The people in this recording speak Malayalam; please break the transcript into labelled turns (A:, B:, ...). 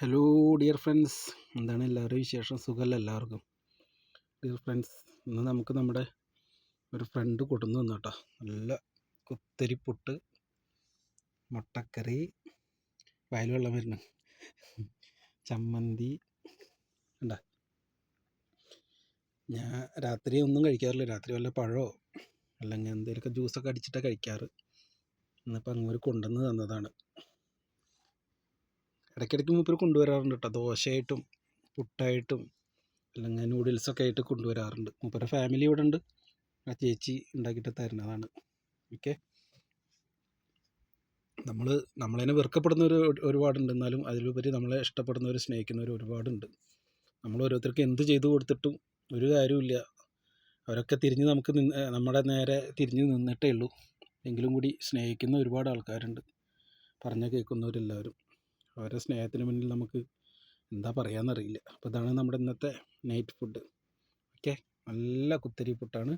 A: ഹലോ ഡിയർ ഫ്രണ്ട്സ്, എന്താണ് എല്ലാവരും വിശേഷം? സുഖമല്ല എല്ലാവർക്കും? ഡിയർ ഫ്രണ്ട്സ്, ഇന്ന് നമുക്ക് നമ്മുടെ ഒരു ഫ്രണ്ട് കൊടുന്നു തന്നു കേട്ടോ. നല്ല കുത്തരിപ്പുട്ട്, മുട്ടക്കറി, വയൽ വെള്ളം വരുന്നു, ചമ്മന്തി ഉണ്ട. ഞാൻ രാത്രി ഒന്നും കഴിക്കാറില്ല. രാത്രി വല്ല പഴമോ അല്ലെങ്കിൽ എന്തെങ്കിലുമൊക്കെ ജ്യൂസൊക്കെ അടിച്ചിട്ടാണ് കഴിക്കാറ്. ഇന്നിപ്പോൾ അങ്ങോട്ട് കൊണ്ടുവന്ന് തന്നതാണ്. ഇടയ്ക്കിടയ്ക്ക് മൂപ്പർ കൊണ്ടുവരാറുണ്ട് കേട്ടോ. ദോശയായിട്ടും പുട്ടായിട്ടും അല്ലെങ്കിൽ നൂഡിൽസൊക്കെ ആയിട്ട് കൊണ്ടുവരാറുണ്ട്. മൂപ്പരുടെ ഫാമിലി ഇവിടെ ഉണ്ട്. ആ ചേച്ചി ഉണ്ടാക്കിയിട്ട് തരുന്നതാണ്. ഓക്കെ, നമ്മളതിനെ വെറുക്കപ്പെടുന്നവർ ഒരുപാടുണ്ട്. എന്നാലും അതിലുപരി നമ്മളെ ഇഷ്ടപ്പെടുന്നവർ, സ്നേഹിക്കുന്നവർ ഒരുപാടുണ്ട്. നമ്മൾ ഓരോരുത്തർക്ക് എന്ത് ചെയ്തു കൊടുത്തിട്ടും ഒരു കാര്യമില്ല. അവരൊക്കെ തിരിഞ്ഞ് നമ്മുടെ നേരെ തിരിഞ്ഞ് നിന്നിട്ടേ ഉള്ളൂ. എങ്കിലും കൂടി സ്നേഹിക്കുന്ന ഒരുപാട് ആൾക്കാരുണ്ട്, പറഞ്ഞ കേൾക്കുന്നവരെല്ലാവരും. അവരുടെ സ്നേഹത്തിന് മുന്നിൽ നമുക്ക് എന്താ പറയാമെന്നറിയില്ല. അപ്പോൾ ഇതാണ് നമ്മുടെ ഇന്നത്തെ നൈറ്റ് ഫുഡ്. ഓക്കെ, നല്ല കുത്തരി പുട്ടാണ്.